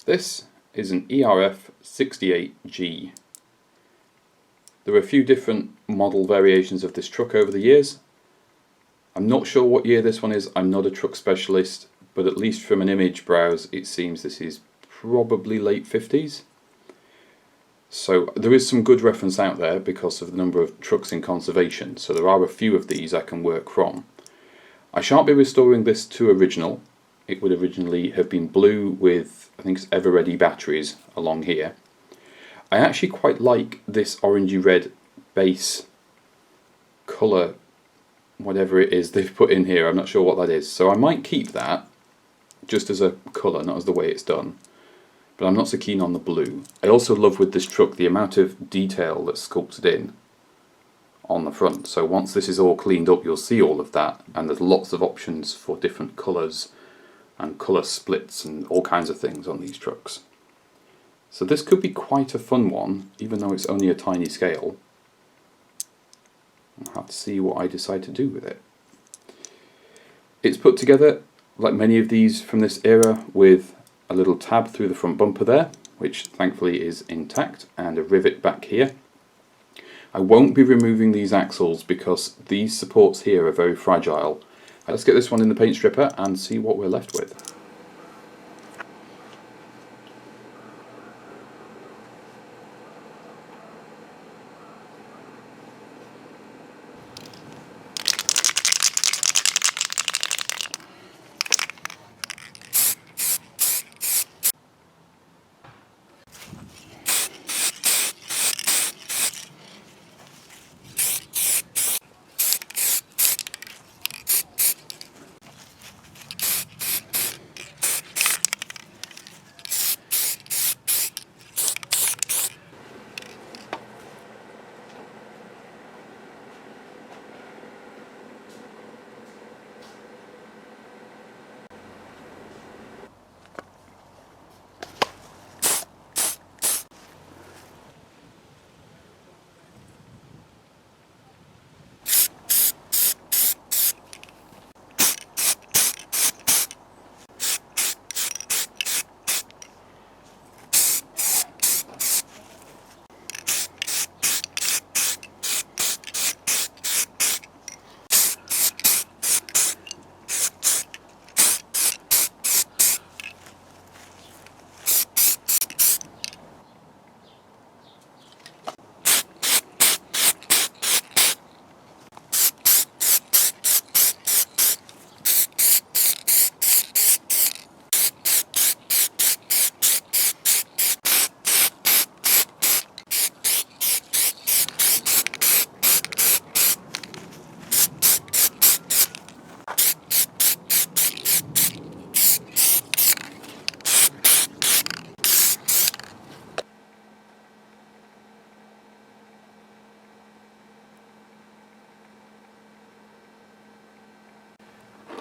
This is an ERF 68G. There are a few different model variations of this truck over the years. I'm not sure what year this one is, I'm not a truck specialist, but at least from an image browse it seems this is probably late 50s. So there is some good reference out there because of the number of trucks in conservation, so there are a few of these I can work from. I shan't be restoring this to original. It would originally have been blue with, I think it's ever ready batteries along here. I actually quite like this orangey red base colour, whatever it is they've put in here, I'm not sure what that is. So I might keep that just as a colour, not as the way it's done. But I'm not so keen on the blue. I also love with this truck the amount of detail that's sculpted in on the front. So once this is all cleaned up you'll see all of that, and there's lots of options for different colours and colour splits and all kinds of things on these trucks. So this could be quite a fun one, even though it's only a tiny scale. I'll have to see what I decide to do with it. It's put together, like many of these from this era, with a little tab through the front bumper there, which thankfully is intact, and a rivet back here. I won't be removing these axles because these supports here are very fragile. Let's get this one in the paint stripper and see what we're left with.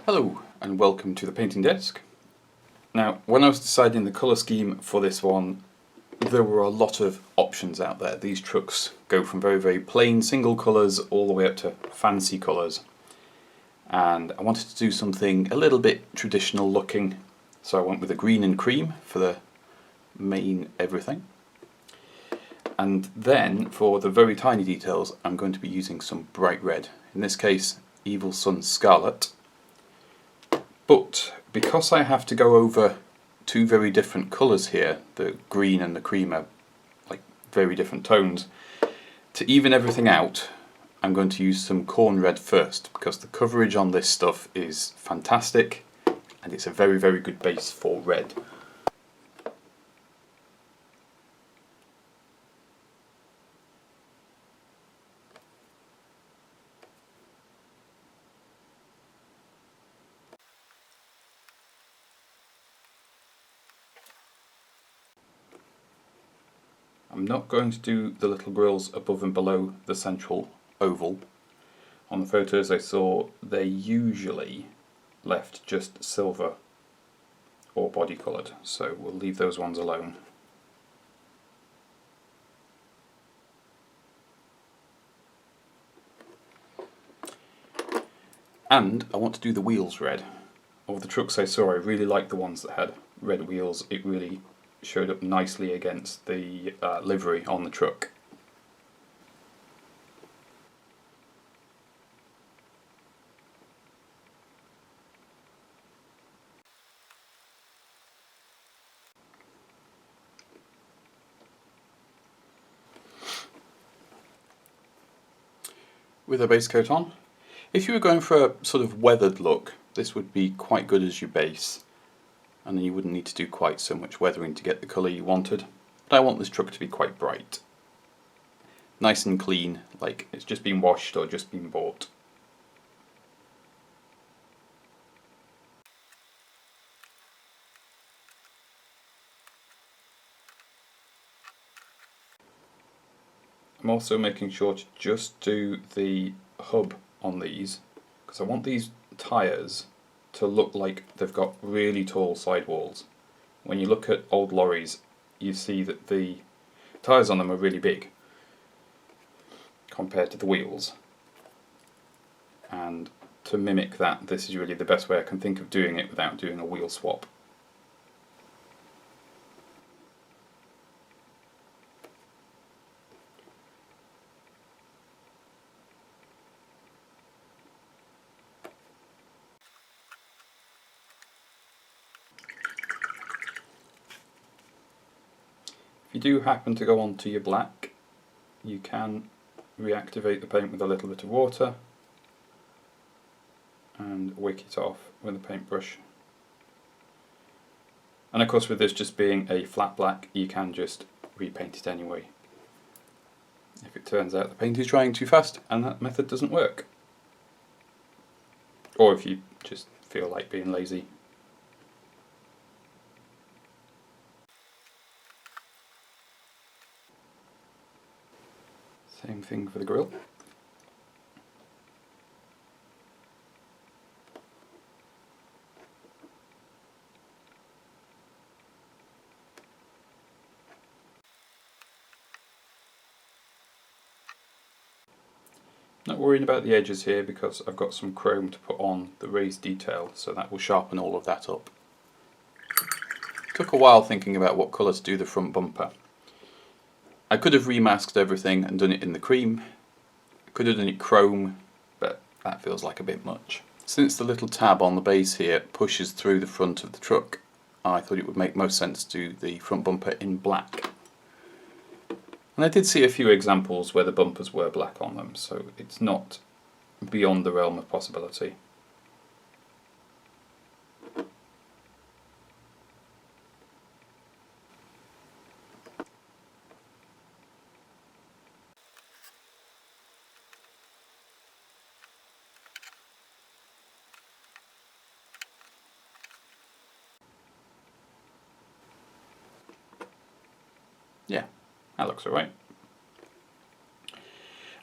Hello and welcome to the painting desk. Now, when I was deciding the colour scheme for this one, there were a lot of options out there. These trucks go from very plain single colours all the way up to fancy colours, and I wanted to do something a little bit traditional looking, so I went with a green and cream for the main everything. And then for the very tiny details I'm going to be using some bright red, in this case Evil Sunz Scarlet. But because I have to go over two very different colours here, the green and the cream are like very different tones, to even everything out I'm going to use some Khorne red first, because the coverage on this stuff is fantastic and it's a very good base for red. I'm not going to do the little grills above and below the central oval. On the photos I saw they usually left just silver or body coloured, so we'll leave those ones alone. And I want to do the wheels red. Of the trucks I saw, I really liked the ones that had red wheels. It really showed up nicely against the livery on the truck. With a base coat on. If you were going for a sort of weathered look, this would be quite good as your base, and then you wouldn't need to do quite so much weathering to get the colour you wanted. But I want this truck to be quite bright. Nice and clean, like it's just been washed or just been bought. I'm also making sure to just do the hub on these, because I want these tyres to look like they've got really tall sidewalls. When you look at old lorries, you see that the tyres on them are really big compared to the wheels. And to mimic that, this is really the best way I can think of doing it without doing a wheel swap. If you do happen to go onto your black, you can reactivate the paint with a little bit of water and wick it off with a paintbrush. And of course, with this just being a flat black, you can just repaint it anyway, if it turns out the paint is drying too fast and that method doesn't work. Or if you just feel like being lazy. Same thing for the grille. Not worrying about the edges here because I've got some chrome to put on the raised detail, so that will sharpen all of that up. Took a while thinking about what colour to do the front bumper. I could have remasked everything and done it in the cream. I could have done it chrome, but that feels like a bit much. Since the little tab on the base here pushes through the front of the truck, I thought it would make most sense to do the front bumper in black. And I did see a few examples where the bumpers were black on them, so it's not beyond the realm of possibility. Yeah, that looks alright.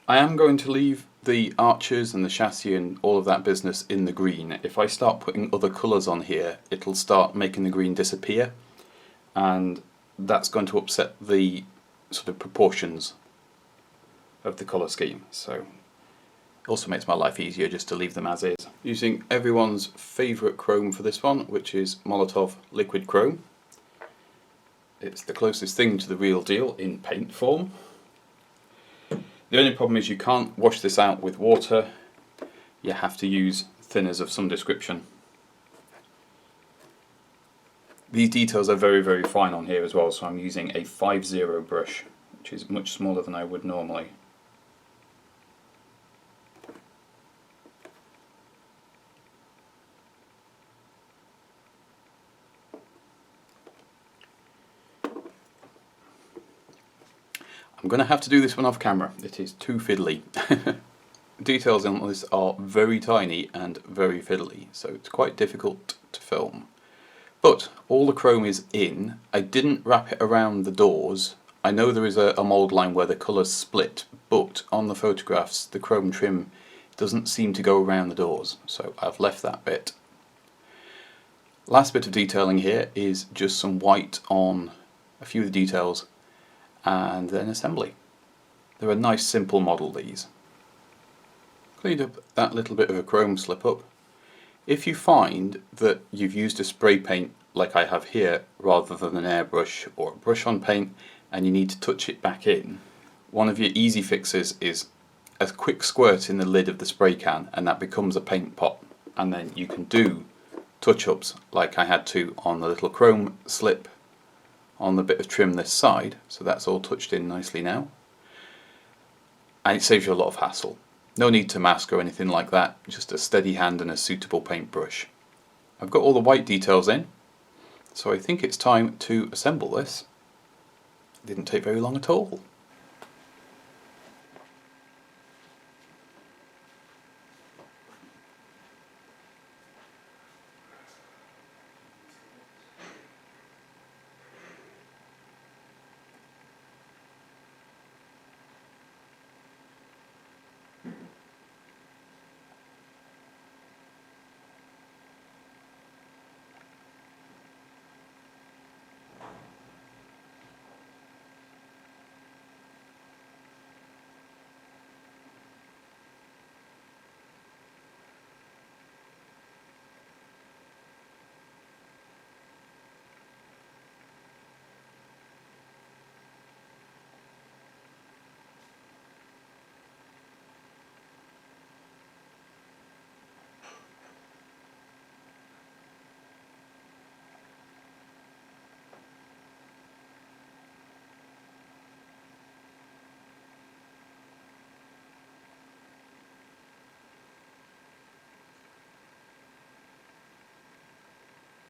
I am going to leave the arches and the chassis and all of that business in the green. If I start putting other colours on here, it'll start making the green disappear, and that's going to upset the sort of proportions of the colour scheme. So it also makes my life easier just to leave them as is. Using everyone's favourite chrome for this one, which is Molotov liquid chrome. It's the closest thing to the real deal in paint form. The only problem is you can't wash this out with water. You have to use thinners of some description. These details are very, very fine on here as well, so I'm using a 5-0 brush, which is much smaller than I would normally. I'm going to have to do this one off camera. It is too fiddly. Details on this are very tiny and very fiddly, so it's quite difficult to film. But all the chrome is in. I didn't wrap it around the doors. I know there is a mould line where the colours split, but on the photographs the chrome trim doesn't seem to go around the doors, so I've left that bit. Last bit of detailing here is just some white on a few of the details, and then assembly. They're a nice simple model, these. Cleaned up that little bit of a chrome slip up. If you find that you've used a spray paint like I have here rather than an airbrush or a brush on paint and you need to touch it back in, one of your easy fixes is a quick squirt in the lid of the spray can and that becomes a paint pot, and then you can do touch-ups like I had to on the little chrome slip on the bit of trim this side, so that's all touched in nicely now, and it saves you a lot of hassle. No need to mask or anything like that, just a steady hand and a suitable paintbrush. I've got all the white details in, so I think it's time to assemble this. It didn't take very long at all.